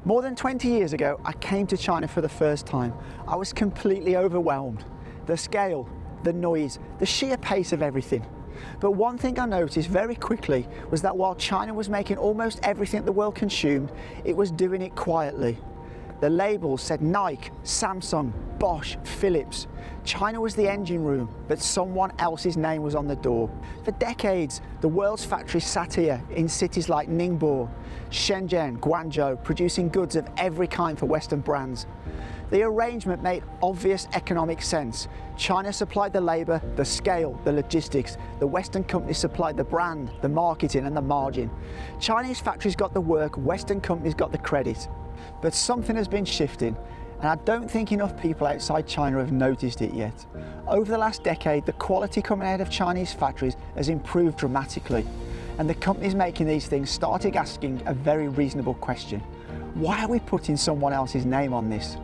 More than 20 years ago, I came to China for the first time. I was completely overwhelmed. The scale, the noise, the sheer pace of everything. But one thing I noticed very quickly was that while China was making almost everything the world consumed, it was doing it quietly. The labels said Nike, Samsung, Bosch, Philips. China was the engine room, but someone else's name was on the door. For decades, the world's factories sat here in cities like Ningbo, Shenzhen, Guangzhou, producing goods of every kind for Western brands. The arrangement made obvious economic sense. China supplied the labour, the scale, the logistics. The Western companies supplied the brand, the marketing and the margin. Chinese factories got the work, Western companies got the credit. But something has been shifting, and I don't think enough people outside China have noticed it yet. Over the last decade, the quality coming out of Chinese factories has improved dramatically, and the companies making these things started asking a very reasonable question. Why are we putting someone else's name on this?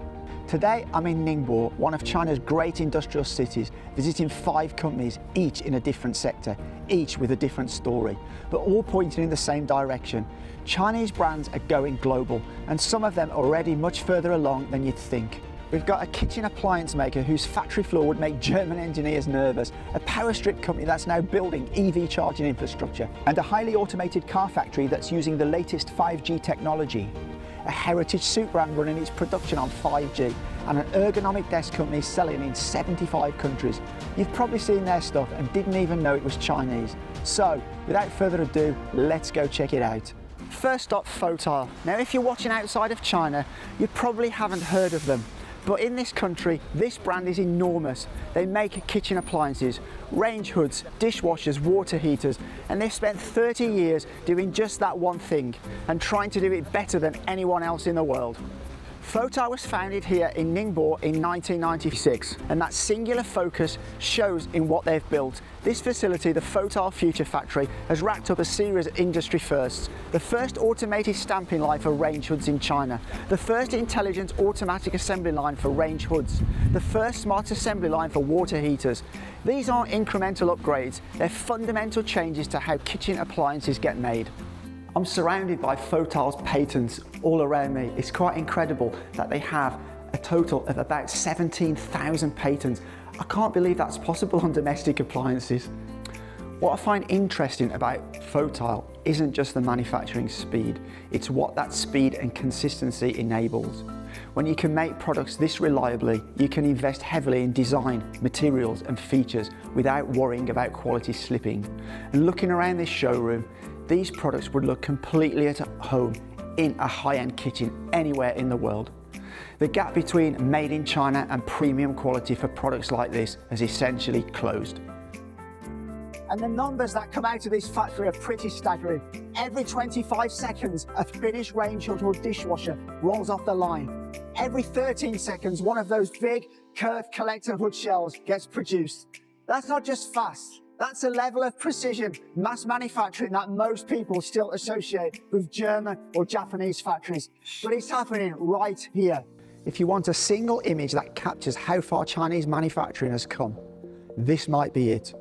Today, I'm in Ningbo, one of China's great industrial cities, visiting 5 companies, each in a different sector, each with a different story, but all pointing in the same direction. Chinese brands are going global, and some of them are already much further along than you'd think. We've got a kitchen appliance maker whose factory floor would make German engineers nervous, a power strip company that's now building EV charging infrastructure, and a highly automated car factory that's using the latest 5G technology. A heritage suit brand running its production on 5G, and an ergonomic desk company selling in 75 countries. You've probably seen their stuff and didn't even know it was Chinese. So, without further ado, let's go check it out. First up, Fotile. Now, if you're watching outside of China, you probably haven't heard of them. But in this country, this brand is enormous. They make kitchen appliances, range hoods, dishwashers, water heaters, and they've spent 30 years doing just that one thing and trying to do it better than anyone else in the world. Fotile was founded here in Ningbo in 1996, and that singular focus shows in what they've built. This facility, the Fotile Future Factory, has racked up a series of industry firsts. The first automated stamping line for range hoods in China, the first intelligent automatic assembly line for range hoods, the first smart assembly line for water heaters. These aren't incremental upgrades, they're fundamental changes to how kitchen appliances get made. I'm surrounded by Fotile's patents all around me. It's quite incredible that they have a total of about 17,000 patents. I can't believe that's possible on domestic appliances. What I find interesting about Fotile isn't just the manufacturing speed, it's what that speed and consistency enables. When you can make products this reliably, you can invest heavily in design, materials and features without worrying about quality slipping. And looking around this showroom, these products would look completely at home in a high-end kitchen anywhere in the world. The gap between made in China and premium quality for products like this has essentially closed. And the numbers that come out of this factory are pretty staggering. Every 25 seconds, a finished range hood or dishwasher rolls off the line. Every 13 seconds, one of those big curved collector hood shells gets produced. That's not just fast. That's a level of precision, mass manufacturing that most people still associate with German or Japanese factories. But it's happening right here. If you want a single image that captures how far Chinese manufacturing has come, this might be it.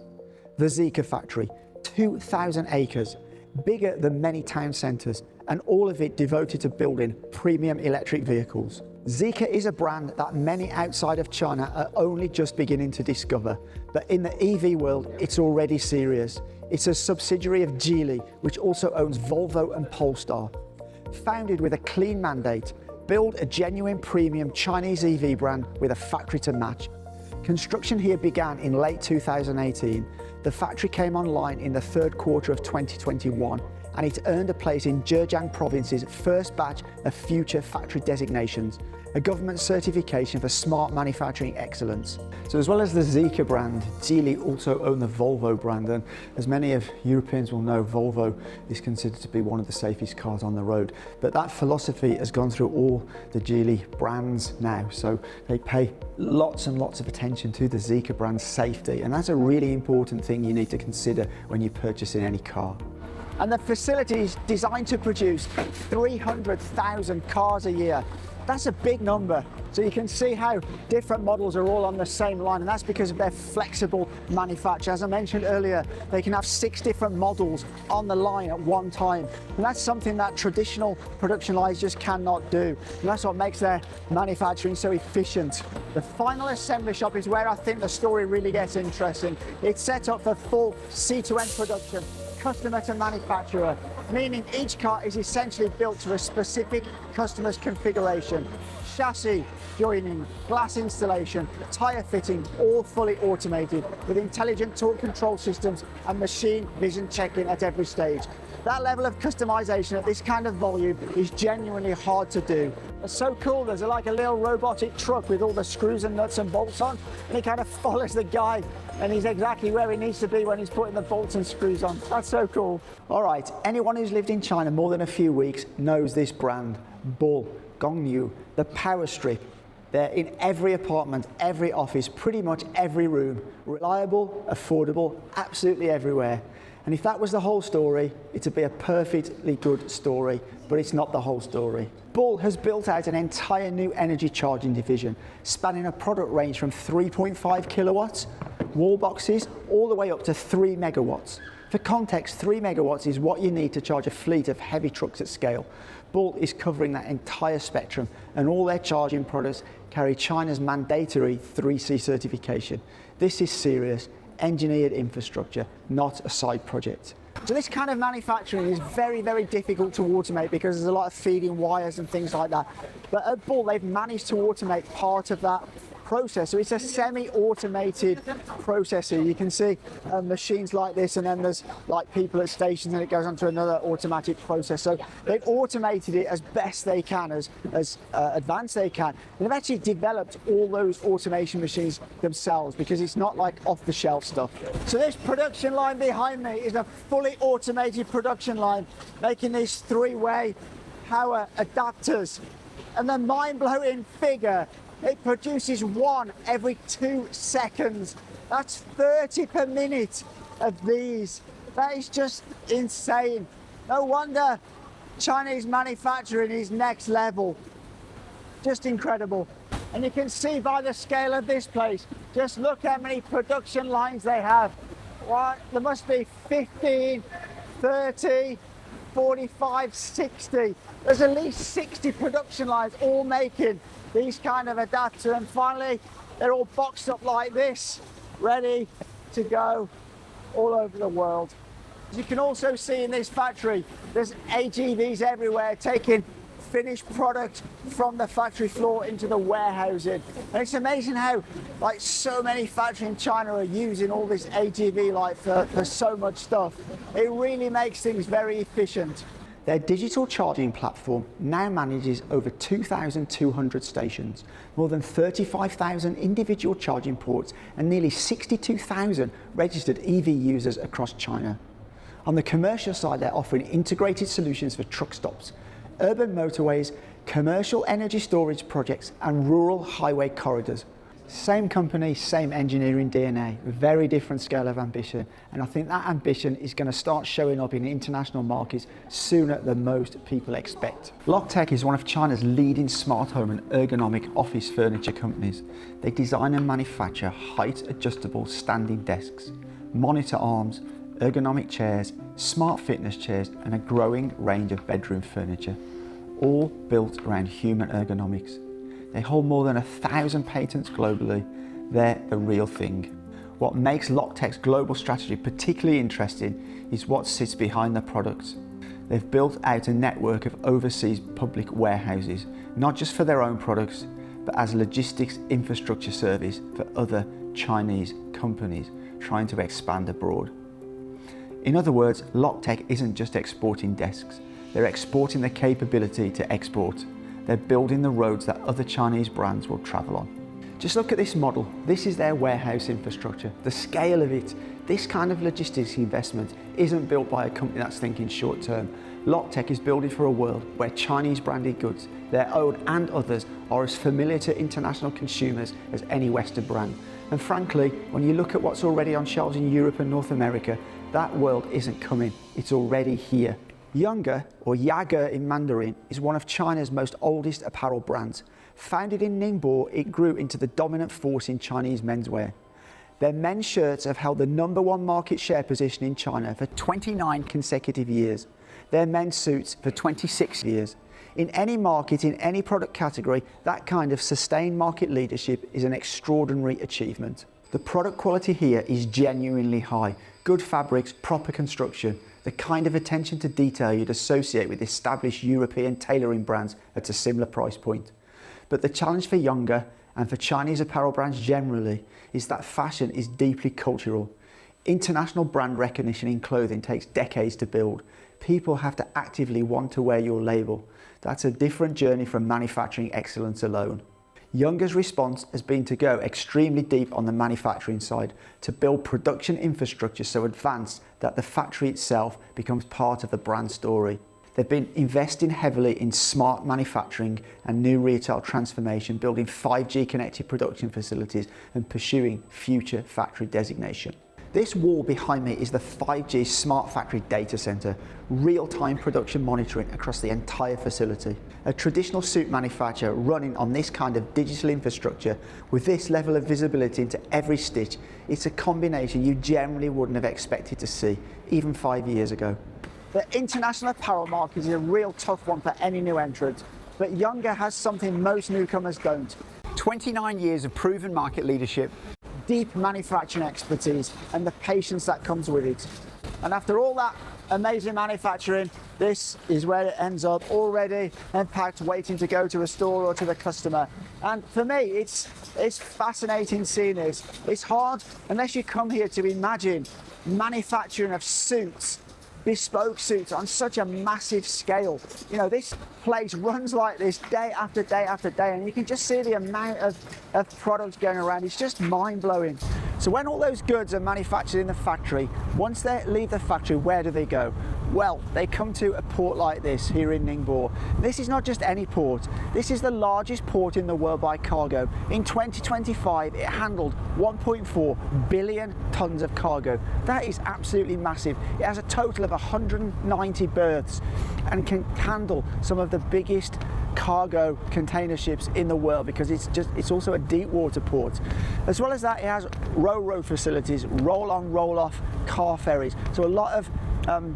The Zeekr factory, 2,000 acres, bigger than many town centres, and all of it devoted to building premium electric vehicles. Zeekr is a brand that many outside of China are only just beginning to discover, but in the EV world, it's already serious. It's a subsidiary of Geely, which also owns Volvo and Polestar. Founded with a clean mandate, build a genuine premium Chinese EV brand with a factory to match. Construction here began in late 2018. The factory came online in the third quarter of 2021, and it earned a place in Zhejiang province's first batch of future factory designations, a government certification for smart manufacturing excellence. So as well as the Zeekr brand, Geely also own the Volvo brand, and as many of Europeans will know, Volvo is considered to be one of the safest cars on the road. But that philosophy has gone through all the Geely brands now, so they pay lots and lots of attention to the Zeekr brand's safety, and that's a really important thing you need to consider when you're purchasing any car. And the facility is designed to produce 300,000 cars a year. That's a big number. So you can see how different models are all on the same line, and that's because of their flexible manufacture. As I mentioned earlier, they can have 6 different models on the line at one time. And that's something that traditional production lines just cannot do. And that's what makes their manufacturing so efficient. The final assembly shop is where I think the story really gets interesting. It's set up for full C-to-N production, customer to manufacturer, meaning each car is essentially built to a specific customer's configuration. Chassis, joining, glass installation, tyre fitting, all fully automated with intelligent torque control systems and machine vision checking at every stage. That level of customization at this kind of volume is genuinely hard to do. It's so cool, there's like a little robotic truck with all the screws and nuts and bolts on, and he kind of follows the guy, and he's exactly where he needs to be when he's putting the bolts and screws on. That's so cool. All right, anyone who's lived in China more than a few weeks knows this brand, Bull, Gongyu, the power strip. They're in every apartment, every office, pretty much every room. Reliable, affordable, absolutely everywhere. And if that was the whole story, it'd be a perfectly good story, but it's not the whole story. Bull has built out an entire new energy charging division, spanning a product range from 3.5 kilowatts, wall boxes, all the way up to 3 megawatts. For context, 3 megawatts is what you need to charge a fleet of heavy trucks at scale. Bull is covering that entire spectrum, and all their charging products carry China's mandatory 3C certification. This is serious, engineered infrastructure, not a side project. So this kind of manufacturing is very, very difficult to automate because there's a lot of feeding wires and things like that. But at Bull, they've managed to automate part of that process. So it's a semi-automated processor. You can see machines like this, and then there's like people at stations, and it goes onto another automatic process. So they've automated it as best they can, as advanced they can. And they've actually developed all those automation machines themselves because it's not like off-the-shelf stuff. So this production line behind me is a fully automated production line making these 3-way power adapters. And the mind-blowing figure, it produces 1 every 2 seconds. That's 30 per minute of these. That is just insane. No wonder Chinese manufacturing is next level. Just incredible. And you can see by the scale of this place, just look how many production lines they have. What? There must be 15, 30, 45, 60. There's at least 60 production lines all making these kind of adapters, and finally they're all boxed up like this, ready to go all over the world. As you can also see in this factory, there's AGVs everywhere taking finished product from the factory floor into the warehousing. And it's amazing how like so many factories in China are using all this AGV for so much stuff. It really makes things very efficient. Their digital charging platform now manages over 2,200 stations, more than 35,000 individual charging ports, and nearly 62,000 registered EV users across China. On the commercial side, they're offering integrated solutions for truck stops, urban motorways, commercial energy storage projects, and rural highway corridors. Same company, same engineering DNA, very different scale of ambition, and I think that ambition is going to start showing up in international markets sooner than most people expect. Loctek is one of China's leading smart home and ergonomic office furniture companies. They design and manufacture height-adjustable standing desks, monitor arms, ergonomic chairs, smart fitness chairs, and a growing range of bedroom furniture, all built around human ergonomics. They hold more than 1,000 patents globally. They're the real thing. What makes Loctek's global strategy particularly interesting is what sits behind the products. They've built out a network of overseas public warehouses, not just for their own products, but as logistics infrastructure service for other Chinese companies trying to expand abroad. In other words, Loctek isn't just exporting desks, they're exporting the capability to export. They're building the roads that other Chinese brands will travel on. Just look at this model. This is their warehouse infrastructure. The scale of it, this kind of logistics investment isn't built by a company that's thinking short term. Loctek is building for a world where Chinese branded goods, their own and others, are as familiar to international consumers as any Western brand. And frankly, when you look at what's already on shelves in Europe and North America, that world isn't coming, it's already here. Yungor, or Yagor in Mandarin, is one of China's most oldest apparel brands. Founded in Ningbo, it grew into the dominant force in Chinese menswear. Their men's shirts have held the #1 market share position in China for 29 consecutive years. Their men's suits for 26 years. In any market, in any product category, that kind of sustained market leadership is an extraordinary achievement. The product quality here is genuinely high. Good fabrics, proper construction, the kind of attention to detail you'd associate with established European tailoring brands at a similar price point. But the challenge for Yungor, and for Chinese apparel brands generally, is that fashion is deeply cultural. International brand recognition in clothing takes decades to build. People have to actively want to wear your label. That's a different journey from manufacturing excellence alone. Yungor's response has been to go extremely deep on the manufacturing side, to build production infrastructure so advanced that the factory itself becomes part of the brand story. They've been investing heavily in smart manufacturing and new retail transformation, building 5G connected production facilities and pursuing future factory designation. This wall behind me is the 5G Smart Factory Data Center, real-time production monitoring across the entire facility. A traditional suit manufacturer running on this kind of digital infrastructure with this level of visibility into every stitch, it's a combination you generally wouldn't have expected to see, even 5 years ago. The international apparel market is a real tough one for any new entrant, but Yungor has something most newcomers don't. 29 years of proven market leadership, deep manufacturing expertise, and the patience that comes with it. And after all that amazing manufacturing, this is where it ends up, already unpacked, waiting to go to a store or to the customer. And for me, it's fascinating seeing this. It's hard unless you come here to imagine manufacturing of suits, bespoke suits on such a massive scale. You know, this place runs like this day after day after day, and you can just see the amount of products going around. It's just mind-blowing. So when all those goods are manufactured in the factory, once they leave the factory, where do they go? Well, they come to a port like this here in Ningbo. This is not just any port. This is the largest port in the world by cargo. In 2025, it handled 1.4 billion tons of cargo. That is absolutely massive. It has a total of 190 berths and can handle some of the biggest cargo container ships in the world, because it's also a deep water port. As well as that, it has ro-ro facilities, roll-on, roll-off car ferries. So a lot of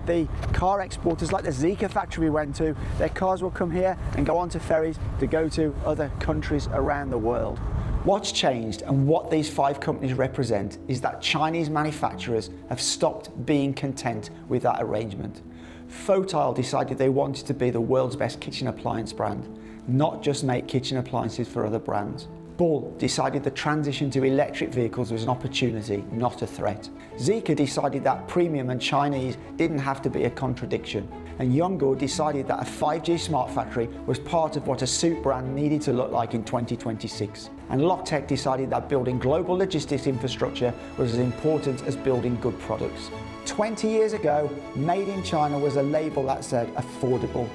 the car exporters, like the Zeekr factory we went to, their cars will come here and go onto ferries to go to other countries around the world. What's changed, and what these 5 companies represent, is that Chinese manufacturers have stopped being content with that arrangement. Fotile decided they wanted to be the world's best kitchen appliance brand, not just make kitchen appliances for other brands. Bull decided the transition to electric vehicles was an opportunity, not a threat. Zeekr decided that premium and Chinese didn't have to be a contradiction. And Yungor decided that a 5G smart factory was part of what a suit brand needed to look like in 2026. And Loctek decided that building global logistics infrastructure was as important as building good products. 20 years ago, Made in China was a label that said affordable.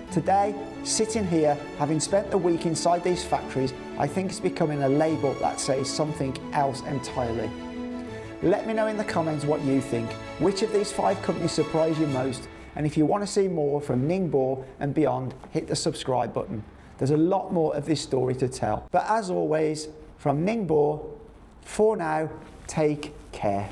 Today, sitting here, having spent the week inside these factories, I think it's becoming a label that says something else entirely. Let me know in the comments what you think. Which of these 5 companies surprised you most? And if you want to see more from Ningbo and beyond, hit the subscribe button. There's a lot more of this story to tell. But as always, from Ningbo, for now, take care.